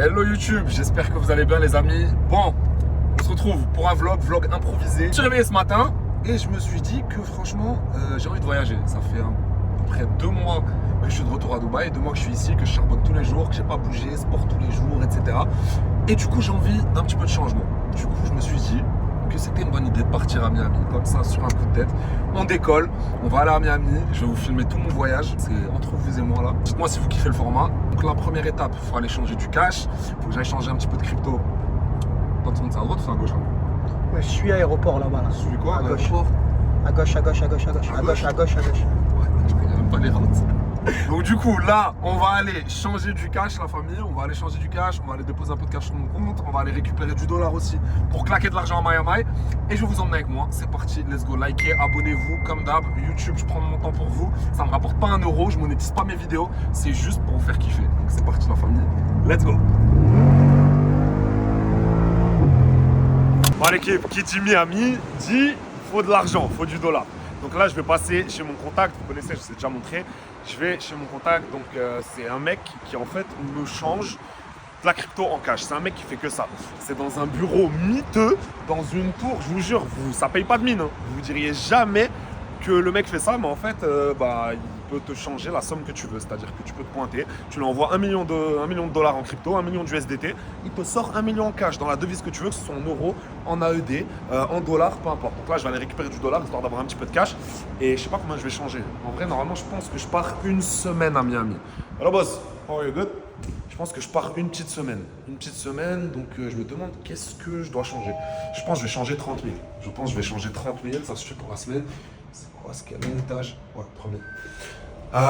Hello YouTube, j'espère que vous allez bien les amis. Bon, on se retrouve pour un vlog improvisé. Je suis réveillé ce matin et je me suis dit que franchement, j'ai envie de voyager. Ça fait à peu près 2 mois que je suis de retour à Dubaï, 2 mois que je suis ici, que je charbonne tous les jours, que j'ai pas bougé, sport tous les jours, etc. Et du coup, j'ai envie d'un petit peu de changement. Du coup, je me suis dit que c'était une bonne idée de partir à Miami, comme ça, sur un coup de tête. On décolle, on va aller à Miami, je vais vous filmer tout mon voyage, c'est entre vous et moi là. Dites-moi si vous kiffez le format. Donc la première étape, il faut aller changer du cash, il faut que j'aille changer un petit peu de crypto. Toi, tu montes à droite ou c'est à gauche là? Ouais, je suis à l'aéroport là-bas. Là. Celui quoi? À gauche. À gauche, à gauche, à gauche, à gauche. À gauche, à gauche, à gauche. Ouais, je connais même pas les routes. Donc du coup là on va aller changer du cash la famille, on va aller changer du cash, on va aller déposer un peu de cash sur mon compte, on va aller récupérer du dollar aussi pour claquer de l'argent à Miami et je vais vous emmener avec moi, c'est parti, let's go, likez, abonnez-vous comme d'hab, YouTube je prends mon temps pour vous, ça me rapporte pas 1 euro, je monétise pas mes vidéos, c'est juste pour vous faire kiffer, donc c'est parti la famille, let's go. Bon l'équipe, qui dit Miami dit faut de l'argent, faut du dollar. Donc là, je vais passer chez mon contact. Vous connaissez, je vous ai déjà montré. Je vais chez mon contact. Donc, c'est un mec qui, en fait, me change de la crypto en cash. C'est un mec qui fait que ça. C'est dans un bureau miteux, dans une tour. Je vous jure, ça paye pas de mine. Hein. Vous diriez jamais que le mec fait ça. Mais en fait, il peut te changer la somme que tu veux. C'est-à-dire que tu peux te pointer. Tu lui envoies 1 million de dollars en crypto, 1 million d'USDT. Il te sort 1 million en cash dans la devise que tu veux, que ce soit en euros, en AED, en dollars, peu importe. Donc là, je vais aller récupérer du dollar histoire d'avoir un petit peu de cash. Et je sais pas combien je vais changer. En vrai, normalement, je pense que je pars 1 semaine à Miami. Alors, boss, how are you good? Je pense que je pars une petite semaine. Une petite semaine, donc je me demande qu'est-ce que je dois changer. Je pense que je vais changer 30 000. Je pense que je vais changer 30 000, ça suffit pour la semaine. C'est quoi ce qu'il y a à l'étage? Ouais, 3 000.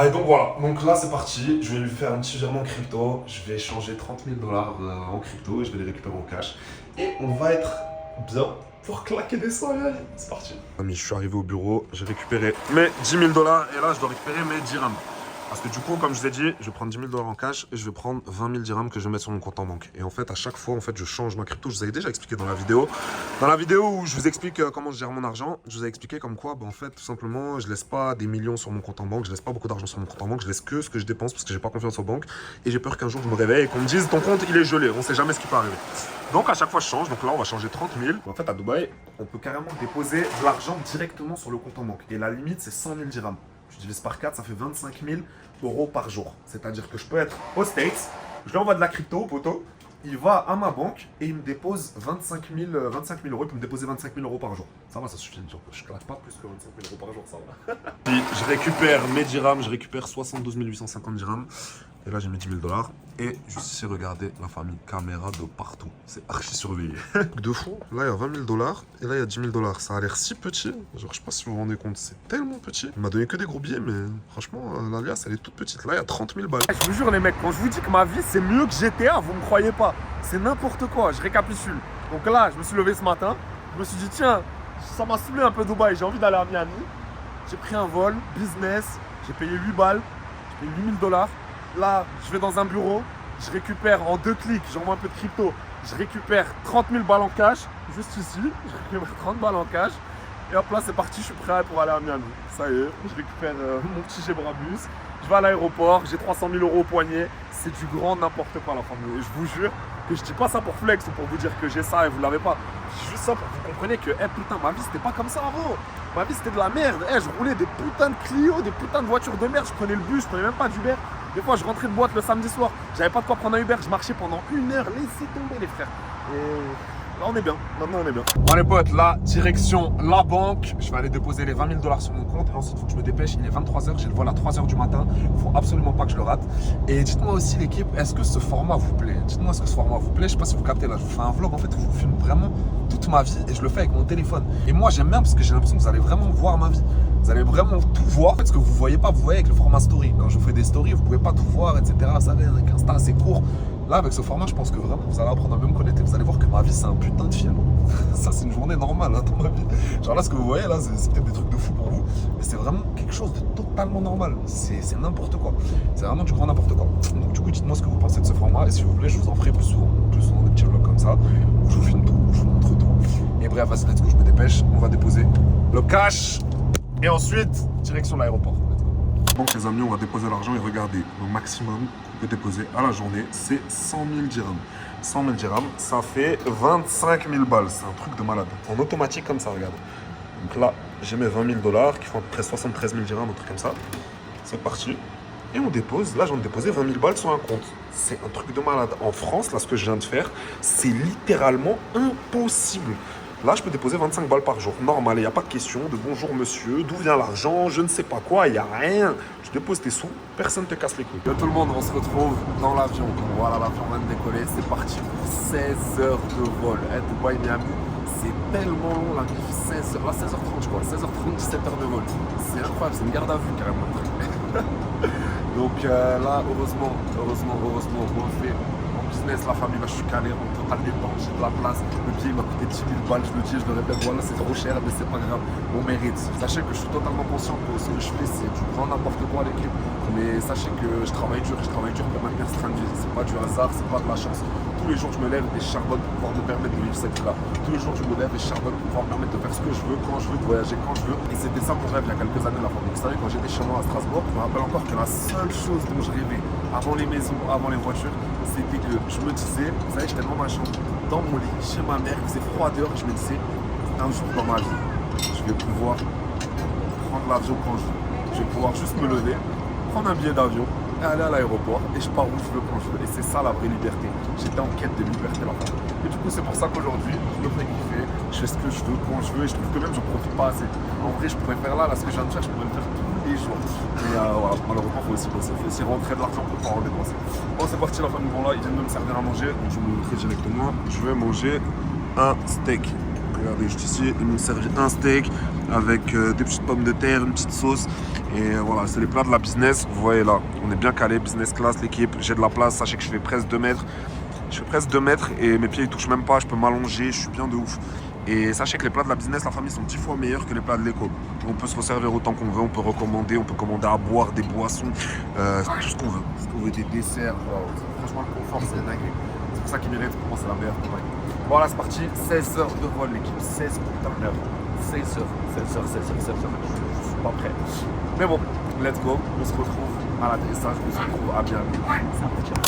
Et donc voilà, donc là c'est parti, je vais lui faire un petit virement crypto, je vais changer 30 000 dollars en crypto et je vais les récupérer en cash. Et on va être bien pour claquer des soins, c'est parti. Amis, je suis arrivé au bureau, j'ai récupéré mes 10 000 dollars et là je dois récupérer mes dirhams. Parce que du coup, comme je vous ai dit, je vais prendre 10 000 dollars en cash et je vais prendre 20 000 dirhams que je vais mettre sur mon compte en banque. Et en fait, à chaque fois, je change ma crypto. Je vous avais déjà expliqué dans la vidéo. Dans la vidéo où je vous explique comment je gère mon argent, je vous ai expliqué comme quoi, en fait, tout simplement, je laisse pas des millions sur mon compte en banque. Je laisse pas beaucoup d'argent sur mon compte en banque. Je laisse que ce que je dépense parce que j'ai pas confiance aux banques. Et j'ai peur qu'un jour, je me réveille et qu'on me dise, ton compte, il est gelé. On sait jamais ce qui peut arriver. Donc, à chaque fois, je change. Donc là, on va changer 30 000. En fait, à Dubaï, on peut carrément déposer de l'argent directement sur le compte en banque. Et la limite, c'est 100 000 dirhams. Je divise par 4, ça fait 25 000 euros par jour. C'est-à-dire que je peux être aux States, je lui envoie de la crypto au poteau, il va à ma banque et il me dépose 25 000 euros. Il peut me déposer 25 000 euros par jour. Ça va, ça suffit. Je ne claque pas plus que 25 000 euros par jour, ça va. Puis, je récupère mes dirhams, je récupère 72 850 dirhams. Et là, j'ai mis 10 000 dollars. Et juste ici, regardez la famille, caméra de partout. C'est archi surveillé. De fou. Là, il y a 20 000 dollars. Et là, il y a 10 000 dollars. Ça a l'air si petit. Genre, je sais pas si vous vous rendez compte. C'est tellement petit. Il m'a donné que des gros billets, mais franchement, l'alias, elle est toute petite. Là, il y a 30 000 balles. Je vous jure, les mecs, quand je vous dis que ma vie, c'est mieux que GTA, vous me croyez pas. C'est n'importe quoi. Je récapitule. Donc là, je me suis levé ce matin. Je me suis dit, tiens, ça m'a saoulé un peu Dubaï. J'ai envie d'aller à Miami. J'ai pris un vol, business. J'ai payé 8 balles. J'ai payé 8 000 dollars. Là, je vais dans un bureau, je récupère en 2 clics, j'envoie un peu de crypto, je récupère 30 000 balles en cash, juste ici, je récupère 30 balles en cash, et hop là c'est parti, je suis prêt pour aller à Miami. Ça y est, je récupère mon petit Gebrabus, je vais à l'aéroport, j'ai 300 000 euros au poignet, c'est du grand n'importe quoi la famille. Et je vous jure que je dis pas ça pour flex ou pour vous dire que j'ai ça et vous l'avez pas. Je dis juste ça pour que vous compreniez que, putain, ma vie c'était pas comme ça avant. Ma vie c'était de la merde. Je roulais des putains de Clio, des putains de voitures de merde, je prenais le bus, je prenais même pas d'Uber. Des fois, je rentrais de boîte le samedi soir, j'avais pas de quoi prendre un Uber, je marchais pendant 1 heure, laissez tomber les frères. Et là, on est bien, maintenant on est bien. Bon les potes, là, direction la banque, je vais aller déposer les 20 000 dollars sur mon compte, et ensuite il faut que je me dépêche, il est 23 h, j'ai le vol à 3 h du matin, il faut absolument pas que je le rate. Et dites-moi aussi l'équipe, est-ce que ce format vous plaît? Dites-moi est-ce que ce format vous plaît, je sais pas si vous captez là, je vous fais un vlog en fait où je vous filme vraiment toute ma vie, et je le fais avec mon téléphone. Et moi j'aime bien parce que j'ai l'impression que vous allez vraiment voir ma vie. Vous allez vraiment tout voir. En fait, ce que vous voyez pas, vous voyez avec le format story. Quand je vous fais des stories, vous pouvez pas tout voir, etc. Vous savez, avec Insta, c'est court. Là, avec ce format, je pense que vraiment, vous allez apprendre à mieux me connaître et vous allez voir que ma vie, c'est un putain de film. Ça, c'est une journée normale hein, dans ma vie. Genre là, ce que vous voyez, là, c'est peut-être des trucs de fou pour vous. Mais c'est vraiment quelque chose de totalement normal. C'est n'importe quoi. C'est vraiment du grand n'importe quoi. Donc, du coup, dites-moi ce que vous pensez de ce format. Et si vous voulez, je vous en ferai plus souvent des petits vlogs comme ça. Où je vous filme tout, où je vous montre tout. Et bref, vas-y, let's go, je me dépêche. On va déposer le cash. Et ensuite, direction l'aéroport. Donc les amis, on va déposer l'argent et regardez, au maximum, que déposer à la journée, c'est 100 000 dirhams. 100 000 dirhams, ça fait 25 000 balles. C'est un truc de malade. En automatique comme ça, regarde. Donc là, j'ai mes 20 000 dollars qui font à peu près 73 000 dirhams, un truc comme ça. C'est parti. Et on dépose. Là, j'en ai déposé 20 000 balles sur un compte. C'est un truc de malade. En France, là, ce que je viens de faire, c'est littéralement impossible. Là, je peux déposer 25 balles par jour. Normal, il n'y a pas de question de bonjour monsieur, d'où vient l'argent, je ne sais pas quoi, il n'y a rien. Tu déposes tes sous, personne ne te casse les couilles. Yo tout le monde, on se retrouve dans l'avion. Voilà, l'avion vient de décoller. C'est parti pour 16 heures de vol. Dubaï, Miami, c'est tellement long la mif. 16 heures, là 16h30 je crois. 16h30, 17 heures de vol. C'est incroyable, c'est une garde à vue carrément. Donc là, heureusement, on fait mon business, la famille, là je suis calé, en total dépense, j'ai de la place. Le billet m'a coûté 10 000 balles, je le dis, je le répète, voilà, c'est trop cher, mais c'est pas grave, on mérite. Sachez que je suis totalement conscient que ce que je fais, c'est du grand n'importe quoi à l'équipe. Mais sachez que je travaille dur pour maintenir ce train de vie. C'est pas du hasard, c'est pas de la chance. Tous les jours, je me lève et je charbonne pour pouvoir me permettre de vivre cette vie-là. Tous les jours, je me lève et je charbonne pour pouvoir me permettre de faire ce que je veux, quand je veux, de voyager quand je veux. Et c'était ça mon rêve il y a quelques années, la famille. Vous savez, quand j'étais chez moi à Strasbourg, je me rappelle encore que la seule chose dont je rêvais avant les maisons, avant les voitures, c'était que je me disais, vous savez, j'étais dans ma chambre, dans mon lit, chez ma mère, il faisait froid dehors, je me disais, un jour dans ma vie, je vais pouvoir prendre l'avion quand je veux. Je vais pouvoir juste me lever, prendre un billet d'avion, et aller à l'aéroport et je pars où je veux quand je veux. Et c'est ça la vraie liberté. J'étais en quête de liberté là. Et du coup c'est pour ça qu'aujourd'hui je me fais kiffer, je fais ce que je veux quand je veux et je trouve que même je profite pas assez. En vrai je pourrais faire là ce que je viens de faire, je pourrais le faire tous les jours. Mais voilà, malheureusement il faut aussi bosser, il faut aussi rentrer de l'argent pour pouvoir en dépenser. Bon c'est parti la famille, bon là ils viennent de me servir à manger, donc je vais vous montrer directement. Je vais manger un steak. Regardez juste ici, ils m'ont servi un steak avec des petites pommes de terre, une petite sauce. Et voilà, c'est les plats de la business. Vous voyez là, on est bien calé, business class, l'équipe. J'ai de la place, sachez que je fais presque 2 mètres. Je fais presque 2 mètres et mes pieds ils touchent même pas, je peux m'allonger, je suis bien de ouf. Et sachez que les plats de la business, la famille, sont 10 fois meilleurs que les plats de l'éco. On peut se resservir autant qu'on veut, on peut recommander, on peut commander à boire, des boissons, tout ce qu'on veut. Ce qu'on veut, des desserts, wow. Franchement le confort c'est dingue. C'est pour ça qu'ils méritent, pour moi c'est la meilleure compagnie. Voilà, c'est parti, 16 heures de vol l'équipe, 16 putain d'heures. 16 heures, je suis pas prêt. Mais bon, let's go, on se retrouve à l'atterrissage, on se retrouve à Miami.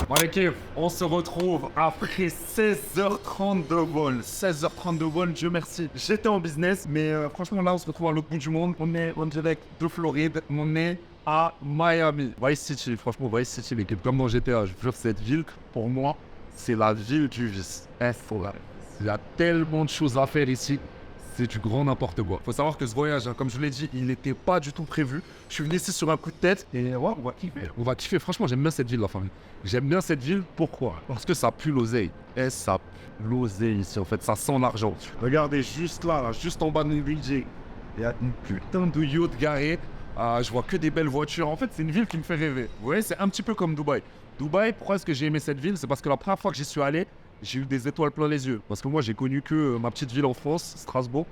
Bon l'équipe, on se retrouve après 16h30 de vol. 16h30 de vol, Dieu merci. J'étais en business, mais franchement là on se retrouve à l'autre bout du monde. On est en direct de Floride, on est à Miami. Vice City, franchement Vice City l'équipe, comme dans GTA, je jure cette ville, pour moi, c'est la ville du vice. Il y a tellement de choses à faire ici. C'est du grand n'importe quoi. Faut savoir que ce voyage, comme je l'ai dit, il n'était pas du tout prévu. Je suis venu ici sur un coup de tête et ouais, on va kiffer. On va kiffer. Franchement, j'aime bien cette ville, la famille. J'aime bien cette ville. Pourquoi? Parce que ça pue l'oseille. Et ça pue l'oseille ici, en fait. Ça sent l'argent. Regardez, juste là, juste en bas de l'île, il y a une putain de yacht garée. Je vois que des belles voitures. En fait, c'est une ville qui me fait rêver. Vous voyez, c'est un petit peu comme Dubaï. Dubaï, pourquoi est-ce que j'ai aimé cette ville? C'est parce que la première fois que j'y suis allé, j'ai eu des étoiles plein les yeux. Parce que moi, j'ai connu que ma petite ville en France, Strasbourg.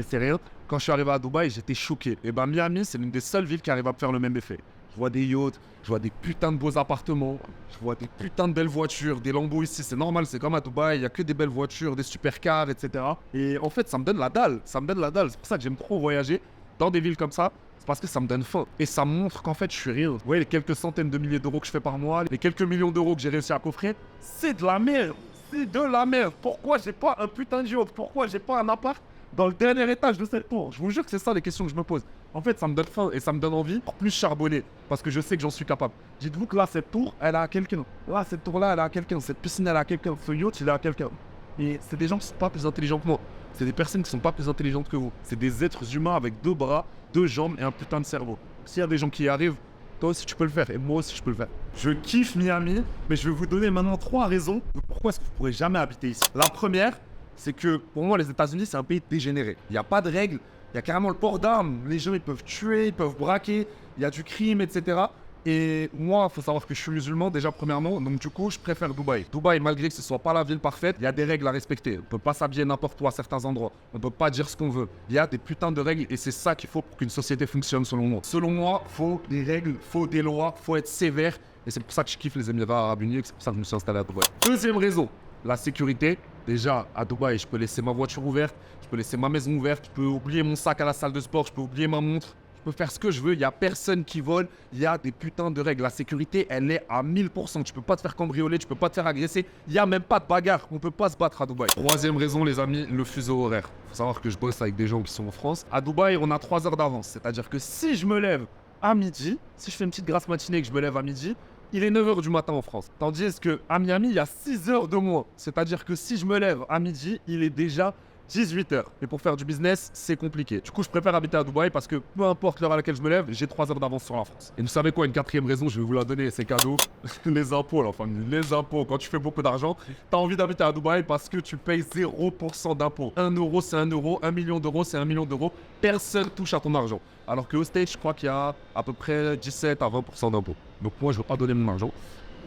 C'est rien. Quand je suis arrivé à Dubaï, j'étais choqué. Et ben Miami, c'est l'une des seules villes qui arrive à me faire le même effet. Je vois des yachts, je vois des putains de beaux appartements, je vois des putains de belles voitures, des Lambo ici, c'est normal, c'est comme à Dubaï, il n'y a que des belles voitures, des supercars, etc. Et en fait, ça me donne la dalle, c'est pour ça que j'aime trop voyager dans des villes comme ça. Parce que ça me donne faim. Et ça me montre qu'en fait, je suis real. Vous voyez, les quelques centaines de milliers d'euros que je fais par mois, les quelques millions d'euros que j'ai réussi à coffrer, c'est de la merde. C'est de la merde. Pourquoi j'ai pas un putain de yacht? Pourquoi j'ai pas un appart dans le dernier étage de cette tour? Je vous jure que c'est ça les questions que je me pose. En fait, ça me donne faim et ça me donne envie pour plus charbonner. Parce que je sais que j'en suis capable. Dites-vous que là, cette tour, elle est à quelqu'un. Là, cette tour-là, elle est à quelqu'un. Cette piscine, elle est à quelqu'un. Ce yacht, il est à quelqu'un. Et c'est des gens qui sont pas plus intelligents que moi. C'est des personnes qui sont pas plus intelligentes que vous. C'est des êtres humains avec 2 bras, 2 jambes et un putain de cerveau. S'il y a des gens qui y arrivent, toi aussi tu peux le faire et moi aussi je peux le faire. Je kiffe Miami, mais je vais vous donner maintenant 3 raisons de pourquoi est-ce que vous pourrez jamais habiter ici. La première, c'est que pour moi les États-Unis c'est un pays dégénéré. Il n'y a pas de règles, il y a carrément le port d'armes. Les gens ils peuvent tuer, ils peuvent braquer, il y a du crime, etc. Et moi, il faut savoir que je suis musulman déjà premièrement, donc du coup, je préfère Dubaï. Dubaï, malgré que ce soit pas la ville parfaite, il y a des règles à respecter. On peut pas s'habiller n'importe où à certains endroits. On peut pas dire ce qu'on veut. Il y a des putains de règles et c'est ça qu'il faut pour qu'une société fonctionne selon moi. Selon moi, faut des règles, faut des lois, faut être sévère. Et c'est pour ça que je kiffe les Émirats Arabes Unis et c'est pour ça que je me suis installé à Dubaï. Deuxième raison, la sécurité. Déjà, à Dubaï, je peux laisser ma voiture ouverte, je peux laisser ma maison ouverte, je peux oublier mon sac à la salle de sport, je peux oublier ma montre. Je peux faire ce que je veux, il n'y a personne qui vole, il y a des putains de règles. La sécurité, elle est à 1000%. Tu peux pas te faire cambrioler, tu peux pas te faire agresser. Il n'y a même pas de bagarre, on peut pas se battre à Dubaï. Troisième raison, les amis, le fuseau horaire. Faut savoir que je bosse avec des gens qui sont en France. À Dubaï, on a 3 heures d'avance. C'est-à-dire que si je me lève à midi, si je fais une petite grasse matinée et que je me lève à midi, il est 9 h du matin en France. Tandis qu'à Miami, il y a 6 heures de moins. C'est-à-dire que si je me lève à midi, il est déjà 18 h. Et pour faire du business, c'est compliqué. Du coup, je préfère habiter à Dubaï parce que peu importe l'heure à laquelle je me lève, j'ai 3 heures d'avance sur la France. Et vous savez quoi, une quatrième raison, je vais vous la donner, c'est cadeau. Les impôts, la famille. Les impôts. Quand tu fais beaucoup d'argent, t'as envie d'habiter à Dubaï parce que tu payes 0% d'impôts. 1 euro, c'est 1 euro. 1 million d'euros, c'est 1 million d'euros. Personne touche à ton argent. Alors qu'au States, je crois qu'il y a à peu près 17 à 20% d'impôts. Donc moi, je veux pas donner mon argent.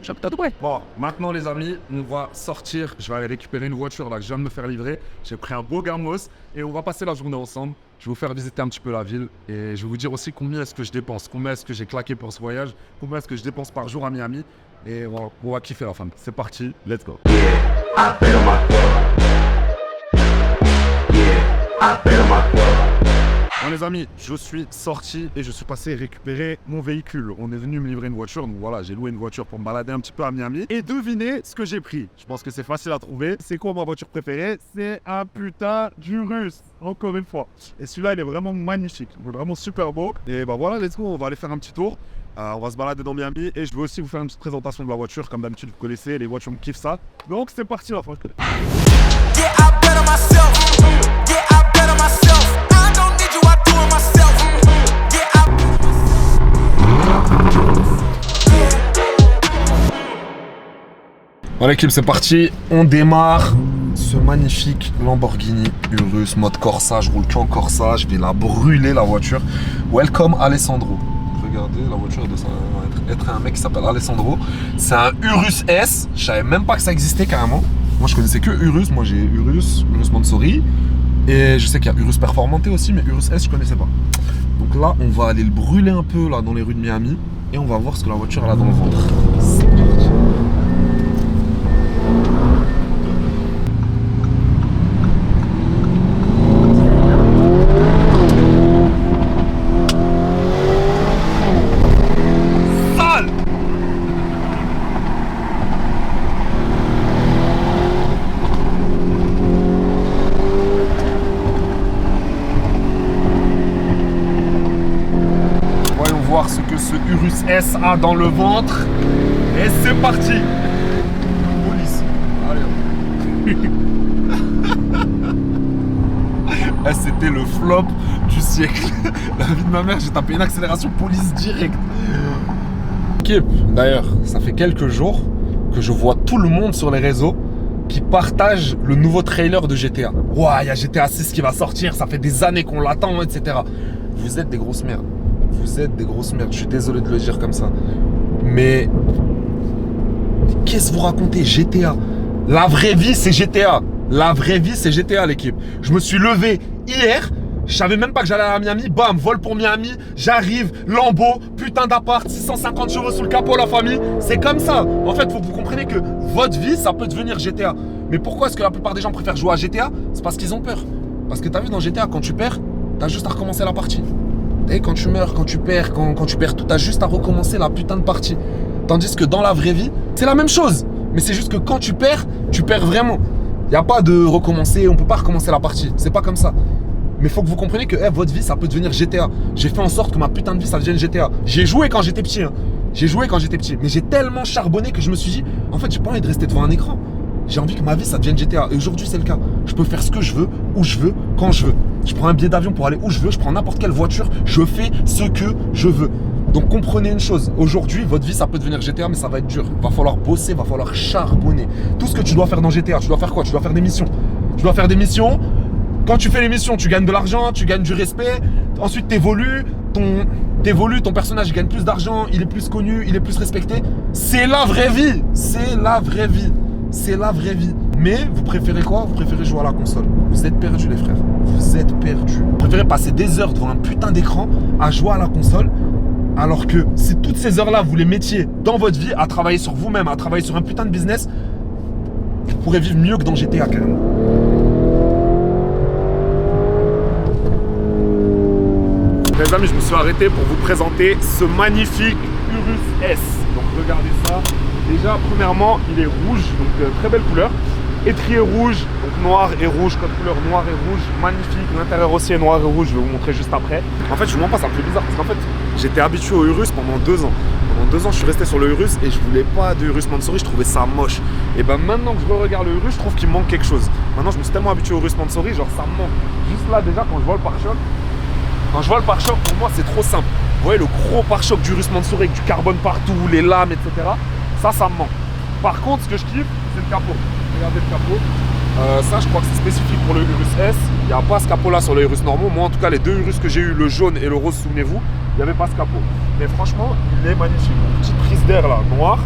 J'habite à Dubaï. Bon, maintenant les amis, on va sortir. Je vais aller récupérer une voiture là que je viens de me faire livrer. J'ai pris un beau Gamos et on va passer la journée ensemble. Je vais vous faire visiter un petit peu la ville et je vais vous dire aussi combien est-ce que je dépense, combien est-ce que j'ai claqué pour ce voyage, combien est-ce que je dépense par jour à Miami. Et voilà, on va kiffer la femme. C'est parti, let's go. Bon les amis, je suis sorti et je suis passé récupérer mon véhicule. On est venu me livrer une voiture, donc voilà, j'ai loué une voiture pour me balader un petit peu à Miami. Et devinez ce que j'ai pris. Je pense que c'est facile à trouver. C'est quoi ma voiture préférée? C'est un putain d'Urus, encore une fois. Et celui-là, il est vraiment magnifique, il est vraiment super beau. Et bah voilà, let's go, on va aller faire un petit tour. On va se balader dans Miami et je vais aussi vous faire une petite présentation de la voiture. Comme d'habitude, vous connaissez, les voitures me kiffent ça. Donc c'est parti la franchement. Bon l'équipe, c'est parti, on démarre ce magnifique Lamborghini Urus mode Corsa. Je roule qu'en Corsa, je vais la brûler la voiture. Welcome Alessandro. Regardez, la voiture de ça va être un mec qui s'appelle Alessandro. C'est un Urus S, je savais même pas que ça existait carrément. Moi je connaissais que Urus, moi j'ai Urus Mansory. Et je sais qu'il y a Urus Performante aussi, mais Urus S je connaissais pas. Donc là on va aller le brûler un peu là dans les rues de Miami. Et on va voir ce que la voiture elle a dans le ventre. C'est parti. Voir ce que ce Urus S a dans le ventre. Et c'est parti. Police. Allez. C'était le flop du siècle. La vie de ma mère, j'ai tapé une accélération police directe. Équipe, d'ailleurs, ça fait quelques jours que je vois tout le monde sur les réseaux qui partage le nouveau trailer de GTA. Ouah, il y a GTA 6 qui va sortir, ça fait des années qu'on l'attend, etc. Vous êtes des grosses merdes. Vous êtes des grosses merdes, je suis désolé de le dire comme ça. Mais qu'est-ce que vous racontez? GTA. La vraie vie, c'est GTA. La vraie vie, c'est GTA, l'équipe. Je me suis levé hier, je savais même pas que j'allais à Miami. Bam, vol pour Miami, j'arrive, Lambo, putain d'appart, 650 € sous le capot, la famille. C'est comme ça. En fait, faut que vous compreniez que votre vie, ça peut devenir GTA. Mais pourquoi est-ce que la plupart des gens préfèrent jouer à GTA? C'est parce qu'ils ont peur. Parce que t'as vu dans GTA, quand tu perds, t'as juste à recommencer la partie. Et quand tu meurs, quand tu perds, quand tu perds tout, t'as juste à recommencer la putain de partie. Tandis que dans la vraie vie, c'est la même chose. Mais c'est juste que quand tu perds vraiment. Il n'y a pas de recommencer, on peut pas recommencer la partie. C'est pas comme ça. Mais il faut que vous compreniez que votre vie, ça peut devenir GTA. J'ai fait en sorte que ma putain de vie, ça devienne GTA. J'ai joué quand j'étais petit. Hein. J'ai joué quand j'étais petit. Mais j'ai tellement charbonné que je me suis dit, en fait, j'ai pas envie de rester devant un écran. J'ai envie que ma vie, ça devienne GTA. Et aujourd'hui, c'est le cas. Je peux faire ce que je veux, où je veux, quand je veux. Je prends un billet d'avion pour aller où je veux. Je prends n'importe quelle voiture. Je fais ce que je veux. Donc, comprenez une chose. Aujourd'hui, votre vie, ça peut devenir GTA, mais ça va être dur. Va falloir bosser, va falloir charbonner. Tout ce que tu dois faire dans GTA, tu dois faire quoi? Tu dois faire des missions. Tu dois faire des missions. Quand tu fais les missions, tu gagnes de l'argent, tu gagnes du respect. Ensuite, t'évolues. Ton personnage il gagne plus d'argent, il est plus connu, il est plus respecté. C'est la vraie vie. C'est la vraie vie. C'est la vraie vie. Mais vous préférez quoi? Vous préférez jouer à la console. Vous êtes perdus les frères. Vous êtes perdus. Vous préférez passer des heures devant un putain d'écran à jouer à la console. Alors que si toutes ces heures-là, vous les mettiez dans votre vie, à travailler sur vous-même, à travailler sur un putain de business, vous pourrez vivre mieux que dans GTA carrément. les amis, je me suis arrêté pour vous présenter ce magnifique Urus S. Donc regardez ça. Déjà, premièrement, il est rouge, donc très belle couleur. Étrier rouge, donc noir et rouge, code couleur noir et rouge, magnifique. L'intérieur aussi est noir et rouge, je vais vous montrer juste après. En fait, je vous mens pas, ça me fait bizarre parce qu'en fait, j'étais habitué au Urus pendant 2 ans. Pendant 2 ans, je suis resté sur le Urus et je voulais pas de Urus Mansory, je trouvais ça moche. Et ben maintenant que je regarde le Urus, je trouve qu'il manque quelque chose. Maintenant, je me suis tellement habitué au Urus Mansory, genre ça me manque. Juste là, déjà, quand je vois le pare-choc, pour moi, c'est trop simple. Vous voyez le gros pare-choc du Urus Mansory avec du carbone partout, les lames, etc. Ça me manque. Par contre, ce que je kiffe, c'est le capot. Regardez le capot. Ça, je crois que c'est spécifique pour le Urus S. Il n'y a pas ce capot-là sur les Urus normaux. Moi, en tout cas, les 2 Urus que j'ai eu, le jaune et le rose, souvenez-vous, il n'y avait pas ce capot. Mais franchement, il est magnifique. Une petite prise d'air là, noire.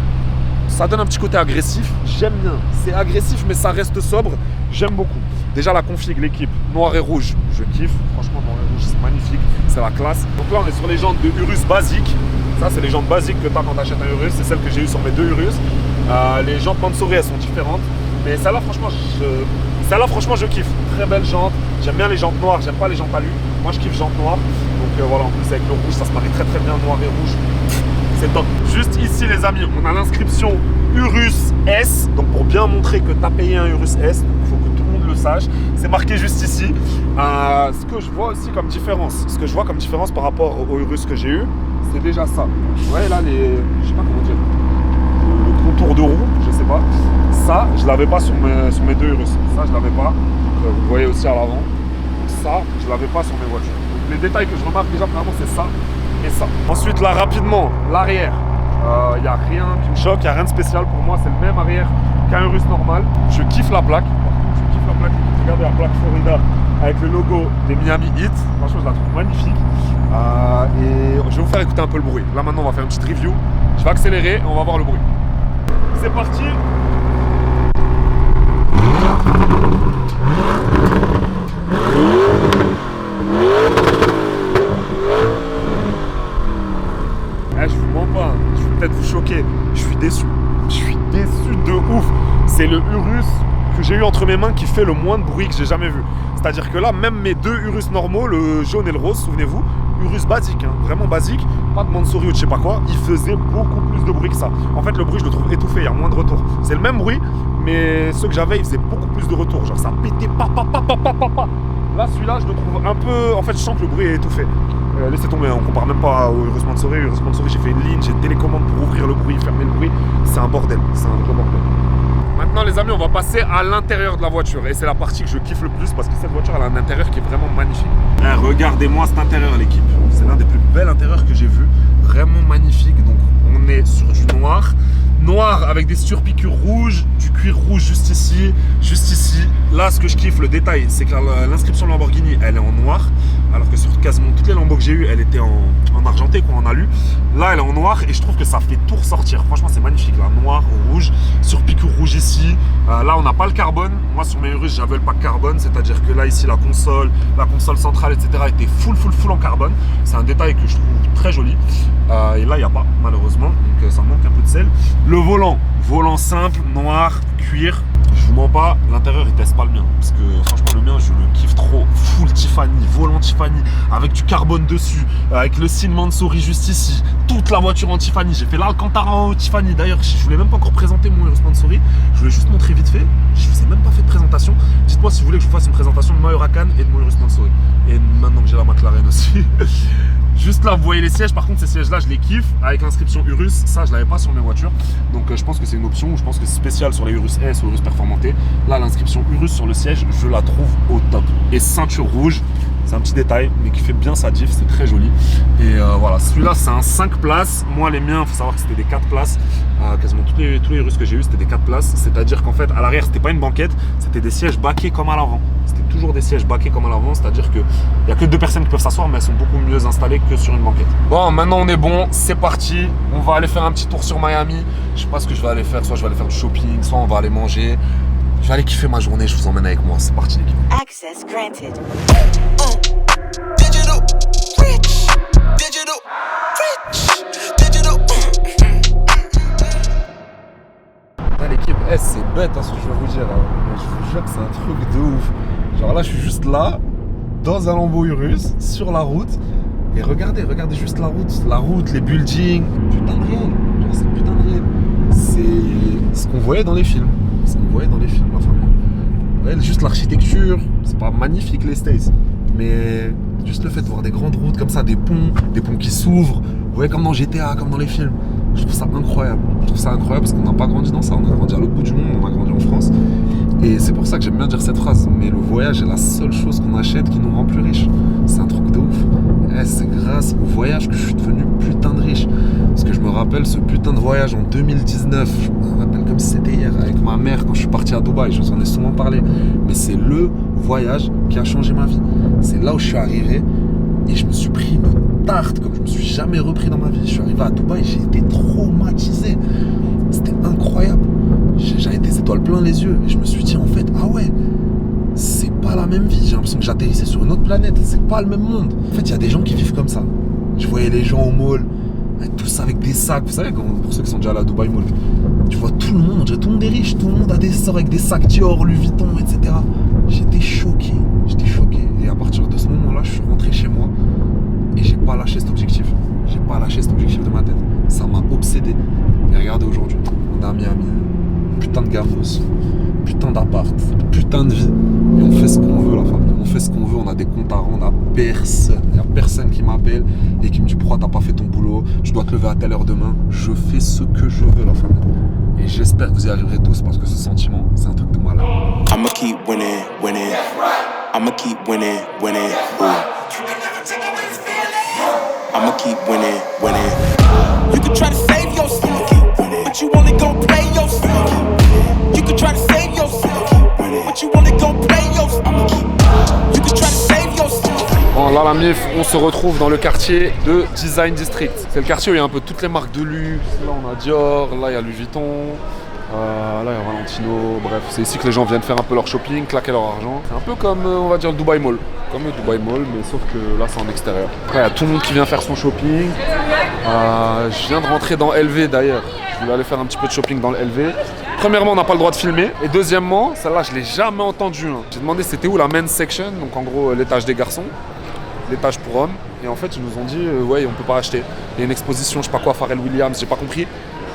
Ça donne un petit côté agressif. J'aime bien. C'est agressif, mais ça reste sobre. J'aime beaucoup. Déjà, la config, l'équipe, noir et rouge, je kiffe. Franchement, noir et rouge, c'est magnifique. C'est la classe. Donc là, on est sur les jantes de Urus basiques. Ça, c'est les jantes basiques que tu as quand tu achètes un Urus. C'est celles que j'ai eues sur mes 2 Urus. Les jantes Mansory, elles sont différentes. Mais celle-là, franchement, je kiffe. Très belle jante. J'aime bien les jantes noires, j'aime pas les jantes alu. Moi, je kiffe jantes noires. Donc voilà, en plus, avec le rouge, ça se marie très très bien, noir et rouge. C'est top. Juste ici, les amis, on a l'inscription Urus S. Donc pour bien montrer que tu as payé un Urus S, donc il faut que tout le monde le sache. C'est marqué juste ici. Ce que je vois aussi comme différence, par rapport au Urus que j'ai eu, c'est déjà ça. Vous voyez là, je sais pas comment dire. Le contour de roue, je sais pas. Ça, je l'avais pas sur mes 2 Urus. Ça, je l'avais pas. Vous voyez aussi à l'avant. Ça, je l'avais pas sur mes voitures. Donc, les détails que je remarque déjà, vraiment, c'est ça et ça. Ensuite, là, rapidement, l'arrière. Il n'y a rien qui me choque, il n'y a rien de spécial pour moi. C'est le même arrière qu'un Urus normal. Je kiffe la plaque. Regardez la plaque Florida avec le logo des Miami Heat. Franchement, je la trouve magnifique. Et je vais vous faire écouter un peu le bruit. Là, maintenant, on va faire une petite review. Je vais accélérer et on va voir le bruit. C'est parti. Je vous mens pas, je vais peut-être vous choquer. Je suis déçu. Je suis déçu de ouf. C'est le Urus que j'ai eu entre mes mains qui fait le moins de bruit que j'ai jamais vu. C'est-à-dire que là, même mes 2 Urus normaux, le jaune et le rose, souvenez-vous, Urus basique, hein, vraiment basique, pas de Mansory ou de je sais pas quoi, il faisait beaucoup plus de bruit que ça. En fait, le bruit, je le trouve étouffé, il y a moins de retour. C'est le même bruit, mais ceux que j'avais, ils faisaient beaucoup plus de retour. Genre, ça pétait pa. Là, celui-là, je le trouve un peu. En fait, je sens que le bruit est étouffé. Laissez tomber, on compare même pas au Urus Mansory. Urus Mansory, j'ai fait une ligne, j'ai une télécommande pour ouvrir le bruit, fermer le bruit. C'est un bordel, c'est un gros bordel. Maintenant, les amis, on va passer à l'intérieur de la voiture. Et c'est la partie que je kiffe le plus parce que cette voiture, elle a un intérieur qui est vraiment magnifique. Regardez-moi cet intérieur, l'équipe. C'est l'un des plus bels intérieurs que j'ai vu. Vraiment magnifique. Donc, on est sur du noir. Noir avec des surpiqûres rouges, du cuir rouge juste ici, juste ici. Là, ce que je kiffe, le détail, c'est que l'inscription Lamborghini, elle est en noir. Alors que sur quasiment toutes les Lambo que j'ai eues, elle était en argenté, quoi, en alu. Là, elle est en noir et je trouve que ça fait tout ressortir. Franchement, c'est magnifique. Là, noir, rouge, surpiqûre rouge ici. Là, on n'a pas le carbone. Moi, sur mes Urus, j'avais le pack carbone. C'est-à-dire que là, ici, la console centrale, etc. était full en carbone. C'est un détail que je trouve très joli. Et là, il n'y a pas, malheureusement. Donc, ça manque un peu de sel. Le volant simple, noir, cuir. Je vous mens pas, l'intérieur il teste pas le mien. Parce que franchement, le mien, je le kiffe trop. Full Tiffany, volant Tiffany, avec du carbone dessus, avec le signe Mansory juste ici. Toute la voiture en Tiffany. J'ai fait l'Alcantara en Tiffany. D'ailleurs, je voulais même pas encore présenter mon Urus Mansory. Je voulais juste montrer vite fait. Je vous ai même pas fait de présentation. Dites-moi si vous voulez que je vous fasse une présentation de ma Huracan et de mon Urus Mansory. Et maintenant que j'ai la McLaren aussi. Juste là, vous voyez les sièges. Par contre, ces sièges-là, je les kiffe. Avec l'inscription Urus, ça, je l'avais pas sur mes voitures. Donc, je pense que c'est une option. Je pense que c'est spécial sur les Urus S ou Urus Performanté. Là, l'inscription Urus sur le siège, je la trouve au top. Et ceinture rouge, c'est un petit détail, mais qui fait bien sa diff. C'est très joli. Et voilà, celui-là, c'est un 5 places. Moi, les miens, il faut savoir que c'était des 4 places. Quasiment tous les Urus que j'ai eu, c'était des 4 places. C'est-à-dire qu'en fait, à l'arrière, c'était pas une banquette, c'était des sièges baquets comme à l'avant. C'était toujours des sièges baquets comme à l'avant, c'est-à-dire qu'il n'y a que 2 personnes qui peuvent s'asseoir, mais elles sont beaucoup mieux installées que sur une banquette. Bon, maintenant on est bon, c'est parti. On va aller faire un petit tour sur Miami. Je sais pas ce que je vais aller faire, soit je vais aller faire du shopping, soit on va aller manger. Je vais aller kiffer ma journée, je vous emmène avec moi. C'est parti, l'équipe. Access granted. Digital rich. Digital rich. Digital. L'équipe, c'est bête ce que je vais vous dire. Mais je vous jure que c'est un truc de ouf. Genre là, je suis juste là, dans un Lambo Urus, sur la route. Et regardez juste la route, les buildings, putain de réel. Genre, c'est putain de réel. C'est ce qu'on voyait dans les films. La famille. Ouais, juste l'architecture, c'est pas magnifique les States, mais juste le fait de voir des grandes routes comme ça, des ponts qui s'ouvrent, vous voyez, comme dans GTA, comme dans les films. Je trouve ça incroyable. Parce qu'on n'a pas grandi dans ça. On a grandi à l'autre bout du monde, on a grandi en France. Et c'est pour ça que j'aime bien dire cette phrase. Mais le voyage est la seule chose qu'on achète qui nous rend plus riches. C'est un truc de ouf. Et c'est grâce au voyage que je suis devenu putain de riche. Parce que je me rappelle ce putain de voyage en 2019. Je me rappelle comme si c'était hier avec ma mère quand je suis parti à Dubaï. Je vous en ai souvent parlé. Mais c'est le voyage qui a changé ma vie. C'est là où je suis arrivé et je me suis pris une tarte comme je me suis jamais repris dans ma vie. Je suis arrivé à Dubaï, j'ai été traumatisé. C'était incroyable. J'avais des étoiles plein les yeux et je me suis dit en fait, ah ouais, c'est pas la même vie. J'ai l'impression que j'atterrissais sur une autre planète. C'est pas le même monde. En fait, il y a des gens qui vivent comme ça. Je voyais les gens au mall, tous avec des sacs. Vous savez, pour ceux qui sont déjà allés à Dubaï Mall, tu vois tout le monde, on dirait tout le monde est riche. Tout le monde a des sorts avec des sacs Dior, Louis Vuitton, etc. J'étais choqué. Et à partir de ce moment-là, je suis rentré chez moi et j'ai pas lâché cet objectif. De ma tête. Ça m'a obsédé. Et regardez aujourd'hui, on est à Miami. Putain de gamos, putain d'appart, putain de vie. Et on fait ce qu'on veut, la famille. On fait ce qu'on veut, on a des comptes à rendre à personne. Il n'y a personne qui m'appelle et qui me dit pourquoi t'as pas fait ton boulot, tu dois te lever à telle heure demain. Je fais ce que je veux, la famille. Et j'espère que vous y arriverez tous parce que ce sentiment, c'est un truc de malade. I'ma keep winning. I'ma keep winning. Ooh. I'ma keep winning. You can try to save yourself, but you only gon' play yourself. You can try to save yourself, but you only gon' play yourself. You can try to save yourself. Bon, là, la MIF, on se retrouve dans le quartier de Design District. C'est le quartier où il y a un peu toutes les marques de luxe. Là, on a Dior, là, il y a Louis Vuitton. Là, il y a Valentino, bref, c'est ici que les gens viennent faire un peu leur shopping, claquer leur argent. C'est un peu comme, on va dire, le Dubaï Mall. Comme le Dubaï Mall, mais sauf que là, c'est en extérieur. Après, il y a tout le monde qui vient faire son shopping. Je viens de rentrer dans LV d'ailleurs. Je voulais aller faire un petit peu de shopping dans le LV. Premièrement, on n'a pas le droit de filmer. Et deuxièmement, celle-là, je l'ai jamais entendue. J'ai demandé c'était où la men's section, donc en gros, l'étage des garçons, l'étage pour hommes. Et en fait, ils nous ont dit, ouais, on peut pas acheter. Il y a une exposition, je sais pas quoi, Pharrell Williams, j'ai pas compris.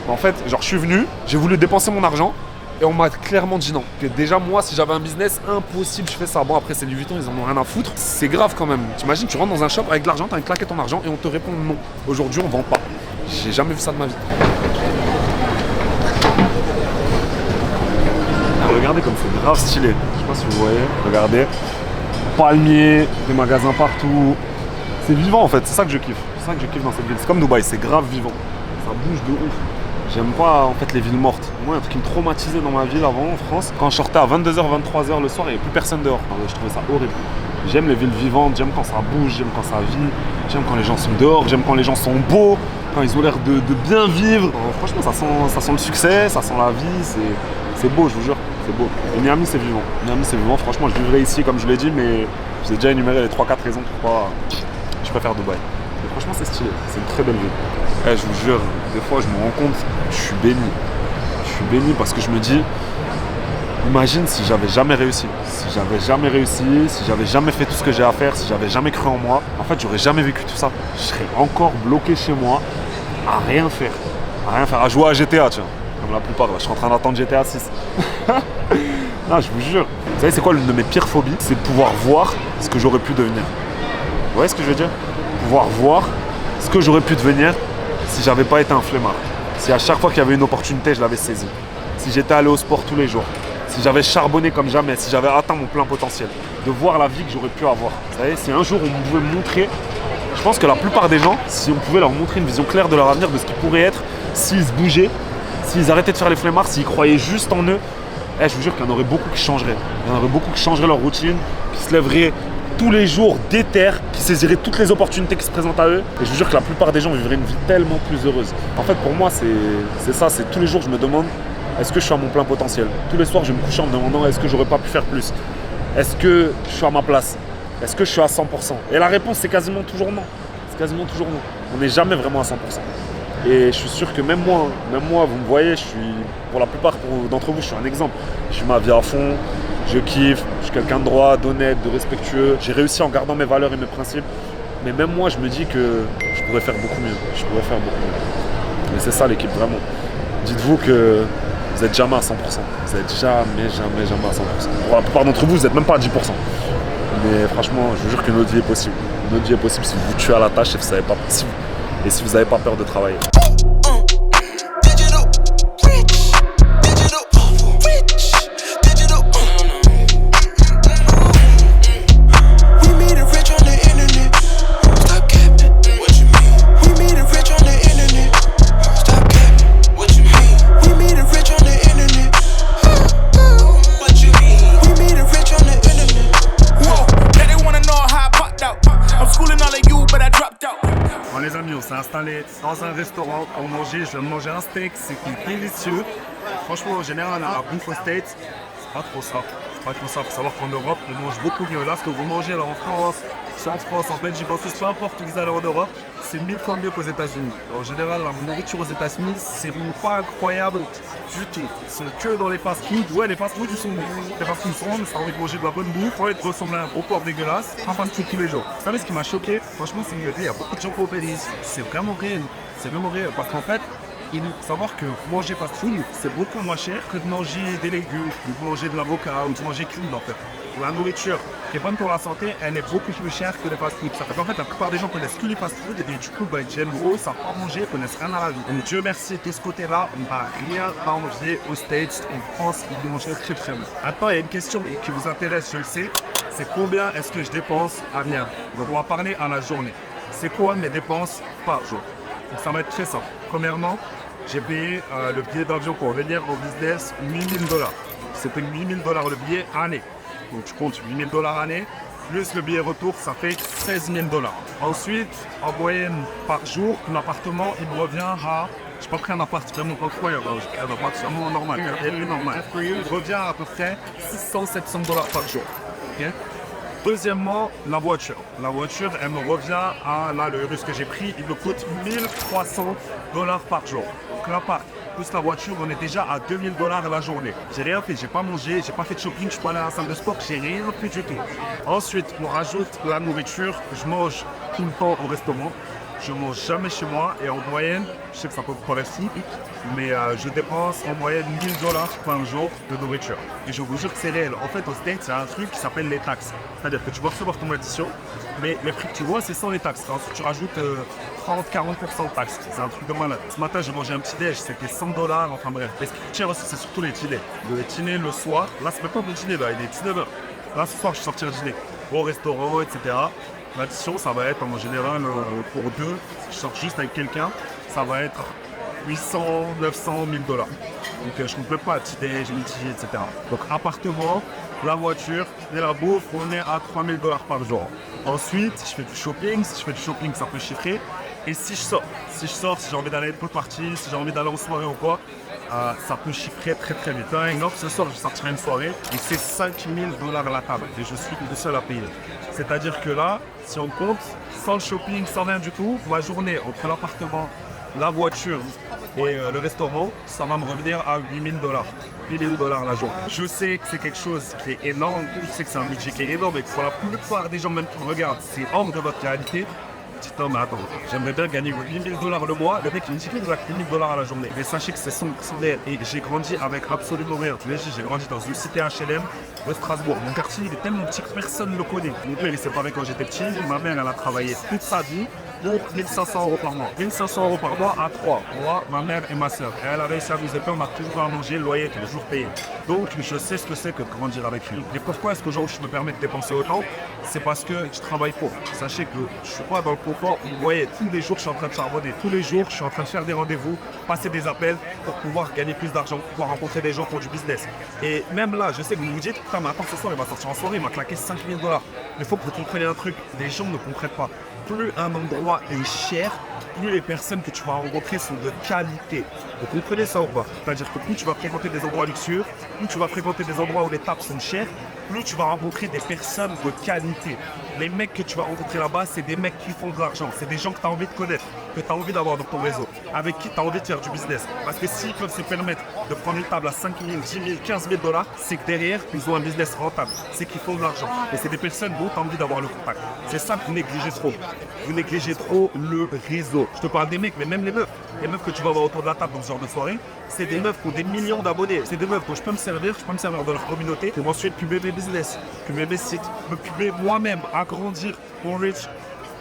En fait, genre je suis venu, j'ai voulu dépenser mon argent et on m'a clairement dit non. Que déjà moi, si j'avais un business, impossible je fais ça. Bon après c'est Louis Vuitton, ils en ont rien à foutre. C'est grave quand même. T'imagines, tu rentres dans un shop avec de l'argent, t'as claqué ton argent et on te répond non. Aujourd'hui on vend pas. J'ai jamais vu ça de ma vie. Regardez comme c'est grave stylé. Je sais pas si vous voyez, regardez. Palmiers, des magasins partout. C'est vivant en fait, c'est ça que je kiffe. C'est ça que je kiffe dans cette ville. C'est comme Dubaï, c'est grave vivant. Ça bouge de ouf. J'aime pas en fait les villes mortes. Moi, un truc qui me traumatisait dans ma ville avant en France, quand je sortais à 22h, 23h le soir, il n'y avait plus personne dehors. Je trouvais ça horrible. J'aime les villes vivantes, j'aime quand ça bouge, j'aime quand ça vit, j'aime quand les gens sont dehors, j'aime quand les gens sont beaux, quand ils ont l'air de bien vivre. Franchement, ça sent le succès, ça sent la vie, c'est beau, je vous jure, c'est beau. Et Miami, c'est vivant. Miami, c'est vivant. Franchement, je vivrai ici, comme je l'ai dit, mais j'ai déjà énuméré les 3-4 raisons pourquoi je préfère Dubaï. Mais franchement, c'est stylé, c'est une très belle ville. Je vous jure, des fois, je me rends compte, je suis béni. Je suis béni parce que je me dis, imagine si j'avais jamais réussi. Si j'avais jamais fait tout ce que j'ai à faire, si j'avais jamais cru en moi, en fait, j'aurais jamais vécu tout ça. Je serais encore bloqué chez moi, à rien faire, à jouer à GTA, tiens. Comme la plupart, là, je suis en train d'attendre GTA 6. Non, je vous jure. Vous savez, c'est quoi l'une de mes pires phobies? C'est de pouvoir voir ce que j'aurais pu devenir. Vous voyez ce que je veux dire? Pouvoir voir ce que j'aurais pu devenir si j'avais pas été un flemmard. Si à chaque fois qu'il y avait une opportunité, je l'avais saisie. Si j'étais allé au sport tous les jours. Si j'avais charbonné comme jamais. Si j'avais atteint mon plein potentiel. De voir la vie que j'aurais pu avoir. Vous savez, si un jour on pouvait me montrer, je pense que la plupart des gens, si on pouvait leur montrer une vision claire de leur avenir, de ce qu'ils pourraient être, s'ils se bougeaient, s'ils arrêtaient de faire les flemmards, s'ils croyaient juste en eux, je vous jure qu'il y en aurait beaucoup qui changeraient. Il y en aurait beaucoup qui changeraient leur routine, qui se lèveraient tous les jours déter, qui saisiraient toutes les opportunités qui se présentent à eux. Et je vous jure que la plupart des gens vivraient une vie tellement plus heureuse. En fait, pour moi, c'est ça. C'est tous les jours, je me demande, est-ce que je suis à mon plein potentiel? Tous les soirs, je me couche en me demandant, est-ce que j'aurais pas pu faire plus? Est-ce que je suis à ma place? Est-ce que je suis à 100%? Et la réponse, c'est quasiment toujours non. C'est quasiment toujours non. On n'est jamais vraiment à 100%. Et je suis sûr que même moi, vous me voyez, je suis, pour la plupart d'entre vous, je suis un exemple. Je suis ma vie à fond, je kiffe, je suis quelqu'un de droit, d'honnête, de respectueux. J'ai réussi en gardant mes valeurs et mes principes. Mais même moi, je me dis que je pourrais faire beaucoup mieux. Mais c'est ça l'équipe, vraiment. Dites-vous que vous n'êtes jamais à 100%. Vous n'êtes jamais à 100%. Pour la plupart d'entre vous, vous n'êtes même pas à 10%. Mais franchement, je vous jure que notre vie est possible. Notre vie est possible si vous vous tuez à la tâche et si vous n'avez pas peur de travailler. Digital rich, digital rich, digital. We made it rich on the internet. Stop capping. What you mean? We made it rich on the internet. Stop capping. What you mean? We made it rich on the internet. What you mean? We made it rich on the internet. Whoa, now they wanna know how I popped out. I'm schooling all of you, but I dropped out. Bon les amis, on s'est installé dans un restaurant pour manger. Je viens de manger un steak, c'était délicieux. Franchement, en général, la bouffe aux States, c'est pas trop ça. Faut savoir qu'en Europe, on mange beaucoup mieux. Là, ce que vous mangez là en France, soit en France, en Belgique, en Suisse, peu importe où vous allez en Europe, c'est 1000 fois mieux qu'aux États-Unis. En général, la nourriture aux États-Unis, c'est pas incroyable du tout. C'est que dans les fast-foods. Ouais, les fast-foods, ils sont bons. Les fast-foods sont bons, mais ça a envie de manger de la bonne bouffe. Ouais, de ressembler à un gros porc dégueulasse. Un fast-food tous les jours. Vous savez ce qui m'a choqué? Franchement, c'est qu'il y a beaucoup de gens qui obéissent. C'est vraiment réel. C'est vraiment réel. Parce qu'en fait, il faut savoir que manger fast-food, c'est beaucoup moins cher que de manger des légumes, de manger de l'avocat ou de manger clean en fait. La nourriture qui est bonne pour la santé, elle est beaucoup plus chère que les fast-food. Ça fait qu'en fait, la plupart des gens connaissent que les fast-food et du coup, ils deviennent gros, ils savent pas manger, ils connaissent rien à la vie. Donc Dieu merci, de ce côté-là, on n'a rien à manger aux States, en France, ils mangent très très bien. Attends, il y a une question qui vous intéresse, je le sais, c'est combien est-ce que je dépense à venir? Donc on va parler à la journée. C'est quoi mes dépenses par jour? Donc ça va être très simple. Premièrement, j'ai payé le billet d'avion pour venir au business $8000. C'était $8000 le billet année. Donc je compte $8000 année, plus le billet retour, ça fait $16000. Ensuite, en moyenne par jour, l'appartement, il me revient à... Je n'ai pas pris un appart vraiment incroyable, j'ai pris un appart vraiment normal, normal. Il revient à peu près $600-700 par jour. Okay? Deuxièmement, la voiture. La voiture, elle me revient à, là, le Urus que j'ai pris, il me coûte $1300 par jour. Donc l'appart plus la voiture, on est déjà à $2000 la journée. J'ai rien fait, j'ai pas mangé, j'ai pas fait de shopping, je suis pas allé à la salle de sport, j'ai rien fait du tout. Ensuite, on rajoute la nourriture, je mange tout le temps au restaurant. Je mange jamais chez moi et en moyenne, je sais que ça peut paraître fou, mais je dépense en moyenne $1000 par jour de nourriture. Et je vous jure que c'est réel. En fait, au States, il y a un truc qui s'appelle les taxes. C'est-à-dire que tu vas recevoir ton addition, mais les prix que tu vois, c'est sans les taxes. Ensuite, tu rajoutes 30-40% de taxes. C'est un truc de malade. Ce matin, j'ai mangé un petit déj, c'était $100. Enfin bref. Et ce qui est cher aussi, c'est surtout les dîners. Le dîner le soir, là, c'est même pas le dîner, là, il est 19h. Là, ce soir, je suis sorti au dîner. Au restaurant, etc. L'addition, ça va être en général pour deux, si je sors juste avec quelqu'un, ça va être 800, 900, $1000. Donc je ne compte pas petit-déj, midi, etc. Donc appartement, la voiture et la bouffe, on est à $3000 par jour. Ensuite, je fais du shopping. Si je fais du shopping, ça peut chiffrer. Et si je sors, si j'ai envie d'aller à une pool party, si j'ai envie d'aller en soirée ou quoi, ça peut chiffrer très très vite. Par exemple, ce soir, je sortirai une soirée et c'est $5000 la table et je suis le seul à payer. C'est-à-dire que là, si on compte, sans le shopping, sans rien du tout, ma journée entre l'appartement, la voiture et le restaurant, ça va me revenir à $8000. $8000 la journée. Je sais que c'est quelque chose qui est énorme, je sais que c'est un budget qui est énorme et que pour la plupart des gens même qui me regardent, c'est hors de votre réalité. Dites non mais attends, j'aimerais bien gagner $8000 le mois, le mec il me dit qu'il doit $8000 à la journée. Mais sachez que c'est son salaire et j'ai grandi avec absolument rien. J'ai grandi dans une cité HLM de Strasbourg. Mon quartier il est tellement petit que personne ne le connaît. Mon père il s'est séparé quand j'étais petit, ma mère elle a travaillé toute sa vie. Donc 1500 € par mois. 1500 € par mois à 3. Moi, ma mère et ma soeur. Et elle a réussi à nous élever, on a toujours à manger, le loyer tous les jours payé. Donc je sais ce que c'est que de grandir avec lui. Et pourquoi est-ce qu'aujourd'hui je me permets de dépenser autant? C'est parce que je travaille pour. Sachez que je suis pas dans le confort. Vous voyez, tous les jours je suis en train de charbonner. Tous les jours je suis en train de faire des rendez-vous, passer des appels pour pouvoir gagner plus d'argent, pouvoir rencontrer des gens pour du business. Et même là, je sais que vous vous dites, putain mais attends, ce soir il va sortir en soirée, il m'a claqué $5000. Mais il faut que vous compreniez un truc, les gens ne comprennent pas. Plus un endroit est cher, plus les personnes que tu vas rencontrer sont de qualité. Vous comprenez ça ou pas? C'est-à-dire que plus tu vas fréquenter des endroits luxueux, plus tu vas fréquenter des endroits où les tables sont chères, plus tu vas rencontrer des personnes de qualité. Les mecs que tu vas rencontrer là-bas, c'est des mecs qui font de l'argent. C'est des gens que tu as envie de connaître. que tu as envie d'avoir dans ton réseau, avec qui tu as envie de faire du business. Parce que s'ils peuvent se permettre de prendre une table à 5 000, 10 000, 15 000 $, c'est que derrière, ils ont un business rentable. C'est qu'ils font de l'argent. Et c'est des personnes dont tu as envie d'avoir le contact. C'est ça que vous négligez trop. Vous négligez trop le réseau. Je te parle des mecs, mais même les meufs. Les meufs que tu vas avoir autour de la table dans ce genre de soirée, c'est des meufs qui ont des millions d'abonnés. C'est des meufs dont je peux me servir dans leur communauté pour ensuite publier mes business, publier mes sites, me publier moi-même, agrandir mon reach,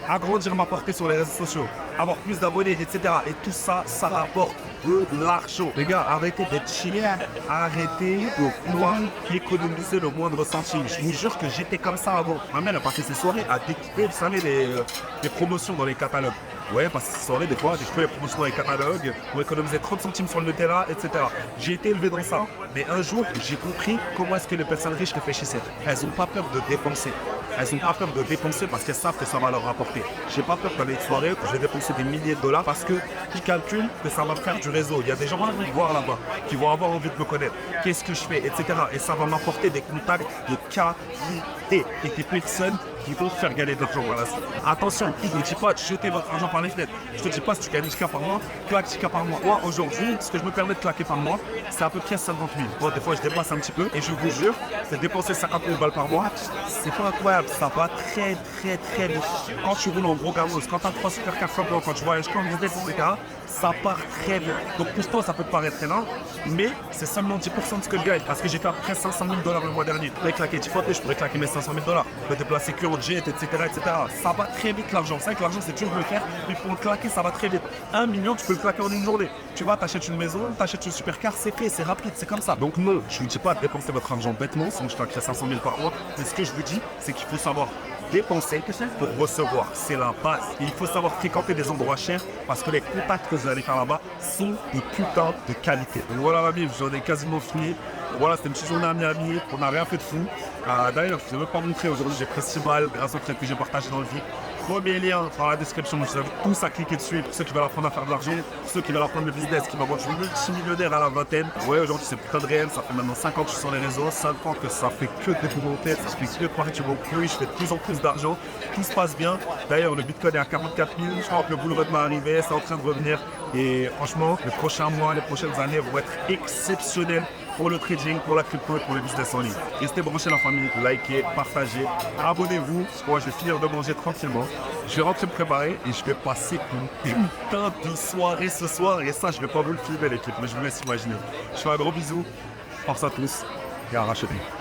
agrandir ma portée sur les réseaux sociaux, avoir plus d'abonnés, etc. Et tout ça, ça rapporte de l'argent. Les gars, arrêtez d'être chiés, arrêtez de vouloir économiser le moindre centime. Je vous jure que j'étais comme ça avant. Ma mère a passé ses soirées à découper, vous savez, les promotions dans les catalogues. Ouais, parce que ces soirées, des fois, j'ai fait les promotions dans les catalogues pour économiser 30 centimes sur le Nutella, etc. J'ai été élevé dans ça, mais un jour, j'ai compris comment est-ce que les personnes riches réfléchissaient. Elles n'ont pas peur de dépenser. Elles n'ont pas peur de dépenser parce qu'elles savent que ça va leur rapporter. J'ai pas peur dans les soirées où je vais dépenser des milliers de dollars parce qu'ils calculent que ça va me faire du réseau. Il y a des gens qui vont me voir là-bas, qui vont avoir envie de me connaître. Qu'est-ce que je fais, etc. Et ça va m'apporter des contacts de qualité et des personnes qui vont faire gagner de l'argent. Voilà. Attention, je ne dis pas de jeter votre argent par les fenêtres. Je te dis pas si tu gagnes 10K par mois, claque 10K par mois. Moi, aujourd'hui, ce que je me permets de claquer par mois, c'est à peu près 50 000. Bon, des fois, je dépasse un petit peu et je vous jure, c'est dépenser 50 000 balles par mois, c'est pas incroyable. Ça va très vite. Quand tu roules en gros gamos, quand tu as 3 super cartes blancs, quand tu voyages quand business, etc., ça part très vite. Donc pour toi, ça peut te paraître énorme, mais c'est seulement 10% de ce que je gagne. Parce que j'ai fait à peu près 500 000 $ le mois dernier. Je pourrais claquer 10 fois, je pourrais claquer mes 500 000 $. Me déplacer que en jet, etc. Ça va très vite l'argent. C'est vrai que l'argent, c'est toujours de le faire, mais pour le claquer, ça va très vite. 1 million, tu peux le claquer en une journée. Tu vas, t'achètes une maison, t'achètes une supercar, c'est fait, c'est rapide, c'est comme ça. Donc non, je ne dis pas de dépenser votre argent bêtement, sinon je claquerai 500 000 par mois. Mais ce que je vous dis, c'est qu'il faut savoir dépenser pour recevoir. C'est la base. Et il faut savoir fréquenter des endroits chers parce que les contacts que vous allez faire là-bas sont de putain de qualité. Donc voilà, ma vie, j'en ai quasiment fini. Voilà, c'était une petite journée à Miami. On n'a rien fait de fou. D'ailleurs, je ne vais même pas montrer. Aujourd'hui, j'ai pris 6 balles grâce au trade que j'ai partagé dans le vide. Premier lien dans la description, je vous invite tous à cliquer dessus pour ceux qui veulent apprendre à faire de l'argent, pour ceux qui veulent apprendre le business, qui m'envoient du multimillionnaire à la vingtaine. Ouais, aujourd'hui c'est putain de réel, ça fait maintenant 5 ans que je suis sur les réseaux, 5 ans que ça fait que des volontés, ça fait que de croire que tu vas plus, je fais de plus en plus d'argent, tout se passe bien. D'ailleurs, le Bitcoin est à 44 000, je crois que le bull run m'est arrivé, c'est en train de revenir. Et franchement, les prochains mois, les prochaines années vont être exceptionnels pour le trading, pour la crypto et pour le business en ligne. Restez branchés la famille, likez, partagez, abonnez-vous. Moi, je vais finir de manger tranquillement. Je vais rentrer me préparer et je vais passer une putain de soirée ce soir. Et ça, je vais pas vous le filmer l'équipe, mais je vous laisse imaginer. Je fais un gros bisou. Force à tous et arrachez-vous.